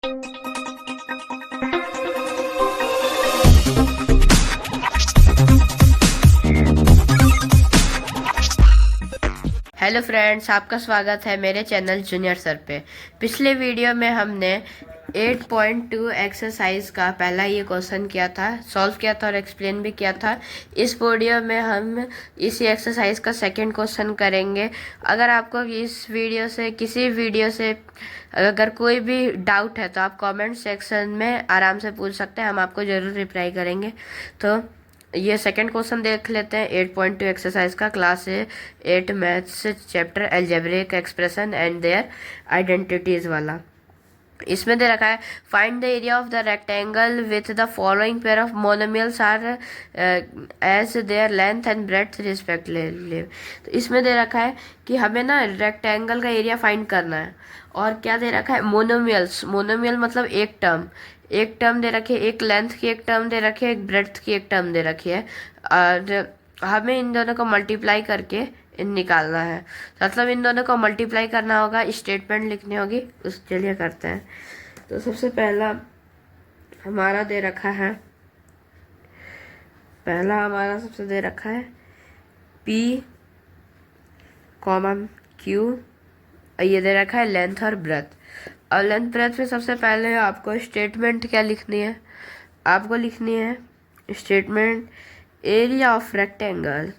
Hello friends, आपका स्वागत है मेरे चैनल जूनियर सर पे। पिछले वीडियो में हमने 8.2 एक्सरसाइज का पहला ये क्वेश्चन किया था, सॉल्व किया था और एक्सप्लेन भी किया था। इस वीडियो में हम इसी एक्सरसाइज का सेकंड क्वेश्चन करेंगे। अगर आपको इस वीडियो से किसी वीडियो से अगर कोई भी डाउट है तो आप कमेंट सेक्शन में आराम से पूछ सकते हैं, हम आपको ज़रूर रिप्लाई करेंगे। तो ये सेकंड क्वेश्चन देख लेते हैं 8.2 एक्सरसाइज का, class 8 maths chapter algebraic expression and their identities वाला। इसमें दे रखा है find the area of the rectangle with the following pair of monomials are as their length and breadth respectively. तो इसमें दे रखा है कि हमें ना रेक्टेंगल का एरिया फाइंड करना है, और क्या दे रखा है, मोनोमियल्स। मोनोमियल मतलब एक टर्म दे रखी है, एक लेंथ की एक टर्म दे रखी है, एक ब्रेड्थ की एक टर्म दे रखी है, और हमें इन दोनों को मल्टीप्लाई करके निकालना है। मतलब इन दोनों को मल्टीप्लाई करना होगा, स्टेटमेंट लिखनी होगी। उस चलिए करते हैं। तो सबसे पहला हमारा दे रखा है, सबसे दे रखा है P, Q। ये दे रखा है लेंथ और ब्रेथ। और लेंथ ब्रेथ में सबसे पहले आपको स्टेटमेंट क्या लिखनी है, आपको लिखनी है statement area of rectangle,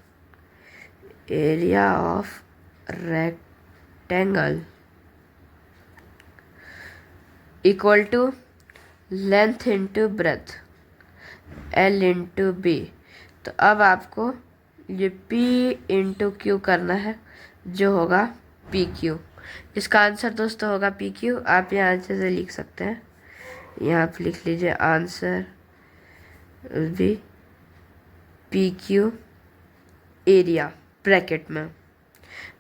equal to length into breadth L into B. तो अब आपको ये P इंटू Q करना है, जो होगा PQ। इसका आंसर दोस्तों होगा PQ। आप यहाँ आंसर से लिख सकते हैं, यहाँ आप लिख लीजिए आंसर भी PQ एरिया ब्रैकेट में।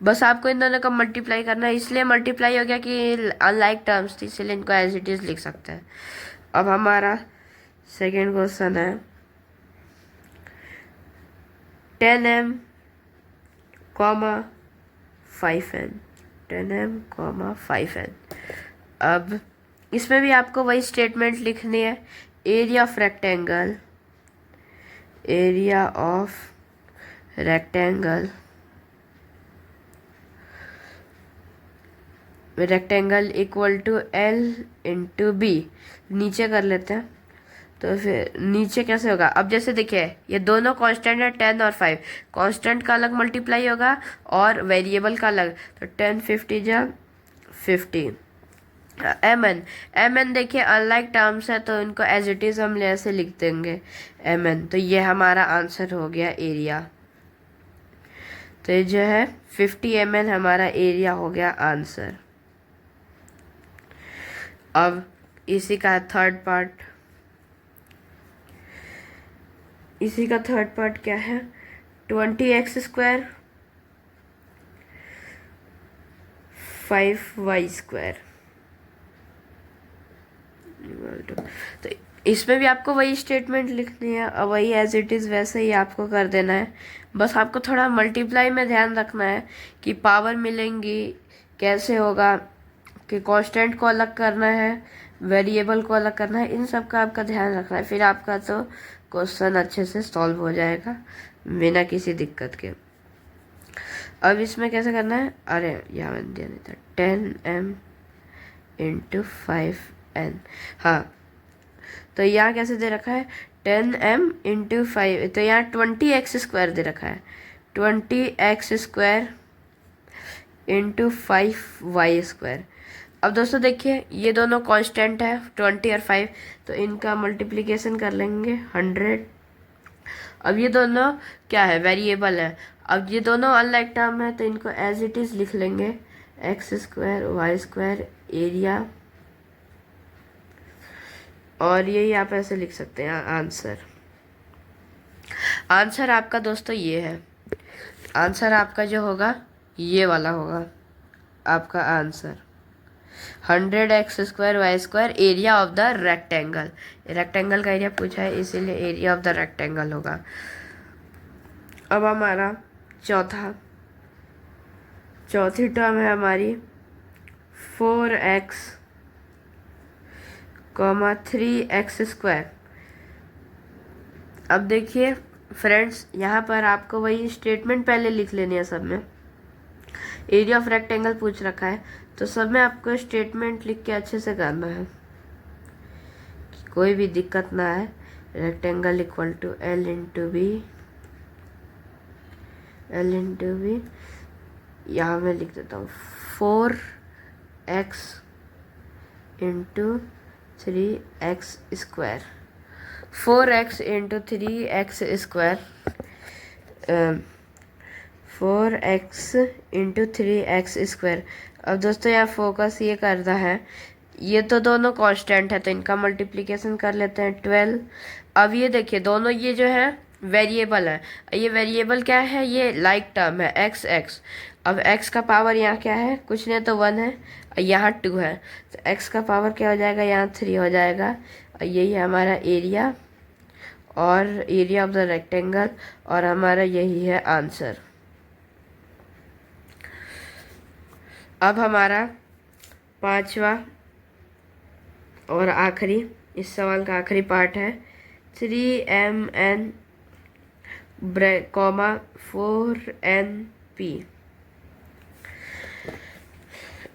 बस आपको इन दोनों का मल्टीप्लाई करना है, इसलिए मल्टीप्लाई हो गया कि अनलाइक टर्म्स थी, इसलिए इनको एज इट इज लिख सकते हैं। अब हमारा सेकेंड क्वेश्चन है 10m, 5n, 10m, 5n। अब इसमें भी आपको वही स्टेटमेंट लिखनी है, area of rectangle equal to L into B. नीचे कर लेते हैं। तो फिर नीचे कैसे होगा, अब जैसे देखिए ये दोनों कांस्टेंट है 10 और 5। कांस्टेंट का अलग मल्टीप्लाई होगा और वेरिएबल का अलग। तो 10 50 जा 50। एम एन देखिए अनलाइक टर्म्स है, तो इनको एज इट इज हम ऐसे लिख देंगे MN। तो ये हमारा आंसर हो गया एरिया। तो ये जो है 50 MN हमारा एरिया हो गया आंसर। अब इसी का थर्ड पार्ट क्या है, 20x² 5y²। तो इसमें भी आपको वही स्टेटमेंट लिखनी है और वही एज इट इज़ वैसे ही आपको कर देना है। बस आपको थोड़ा मल्टीप्लाई में ध्यान रखना है कि पावर मिलेंगी कैसे होगा, कि कांस्टेंट को अलग करना है, वेरिएबल को अलग करना है, इन सब का आपका ध्यान रखना है। फिर आपका तो क्वेश्चन अच्छे से सॉल्व हो जाएगा बिना किसी दिक्कत के। अब इसमें कैसे करना है, अरे यहाँ मैंने दिया नहीं था, 10m इंटू 5n। हाँ, तो यहाँ कैसे दे रखा है 10m इंटू 5, तो यहाँ 20x² दे रखा है, 20x² इंटू 5y²। अब दोस्तों देखिए ये दोनों कांस्टेंट है 20 और 5, तो इनका मल्टीप्लिकेशन कर लेंगे 100। अब ये दोनों क्या है, वेरिएबल है। अब ये दोनों अनलाइक टर्म है, तो इनको एज इट इज लिख लेंगे x² y² एरिया, और यही आप ऐसे लिख सकते हैं आंसर आपका दोस्तों ये है। आंसर आपका जो होगा ये वाला होगा आपका answer, 100x² y² area of the rectangle का एरिया पूछा है, इसीलिए एरिया ऑफ द रेक्टेंगल होगा। अब हमारा चौथी टर्म है हमारी 4x कॉमा 3x²। अब देखिए फ्रेंड्स, यहाँ पर आपको वही स्टेटमेंट पहले लिख लेनी है सब में। एरिया ऑफ रेक्टेंगल पूछ रखा है तो सब में आपको स्टेटमेंट लिख के अच्छे से करना है, कोई भी दिक्कत ना है। Rectangle equal to L into B, यहाँ मैं लिख देता हूँ 4x into 3x²। 4x into 3x², 4x into 3x²। अब दोस्तों यहाँ फोकस ये करना है, ये तो दोनों कांस्टेंट है तो इनका मल्टीप्लिकेशन कर लेते हैं 12। अब ये देखिए दोनों ये जो है वेरिएबल है, ये वेरिएबल क्या है, ये लाइक टर्म है x। अब x का पावर यहाँ क्या है, कुछ नहीं तो 1 है, और यहाँ 2 है, तो x का पावर क्या हो जाएगा, यहाँ 3 हो जाएगा। और यही है हमारा एरिया और एरिया ऑफ द रेक्टेंगल, और हमारा यही है आंसर। अब हमारा पांचवा और आखिरी, इस सवाल का आखिरी पार्ट है 3mn, 4np।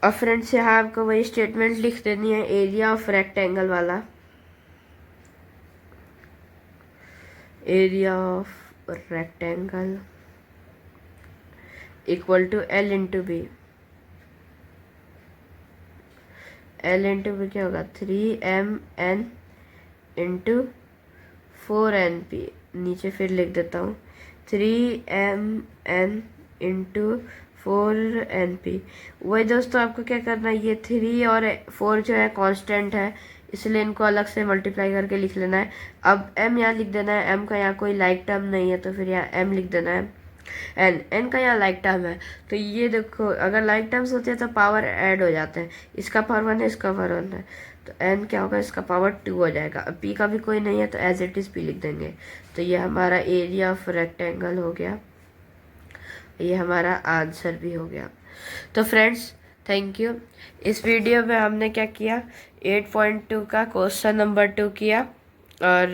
और फ्रेंड्स यहाँ आपको वही स्टेटमेंट लिख देनी है, एरिया ऑफ रेक्टेंगल वाला, area of rectangle equal to L into B. L into B क्या होगा, 3mn इंटू 4np। नीचे फिर लिख देता हूँ 3mn इंटू 4np। वही दोस्तों आपको क्या करना है, ये 3 और 4 जो है कांस्टेंट है, इसलिए इनको अलग से मल्टीप्लाई करके लिख लेना है। अब m यहाँ लिख देना है, m का यहाँ कोई लाइक टर्म नहीं है तो फिर यहाँ m लिख देना है। n का यहाँ लाइक टर्म है, तो ये देखो अगर लाइक टर्म्स होते हैं तो पावर ऐड हो जाते हैं, इसका पावर 1 है, इसका पावर 1 है, तो n क्या होगा, इसका पावर 2 हो जाएगा। अब p का भी कोई नहीं है तो एज इट इज़ p लिख देंगे। तो ये हमारा एरिया ऑफ रेक्टेंगल हो गया, ये हमारा आंसर भी हो गया। तो फ्रेंड्स थैंक यू। इस वीडियो में हमने क्या किया, 8.2 का क्वेश्चन नंबर 2 किया। और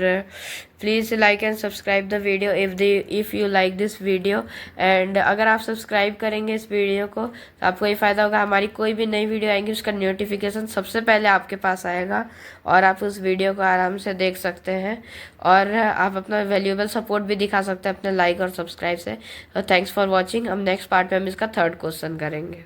please like and subscribe the video if you like this video. And अगर आप सब्सक्राइब करेंगे इस वीडियो को तो आपको ये फ़ायदा होगा, हमारी कोई भी नई वीडियो आएंगी उसका नोटिफिकेशन सबसे पहले आपके पास आएगा और आप उस वीडियो को आराम से देख सकते हैं और आप अपना वैल्यूएबल सपोर्ट भी दिखा सकते हैं अपने लाइक और सब्सक्राइब से। तो थैंक्स फॉर वॉचिंग। हम नेक्स्ट पार्ट में हम इसका 3rd क्वेश्चन करेंगे।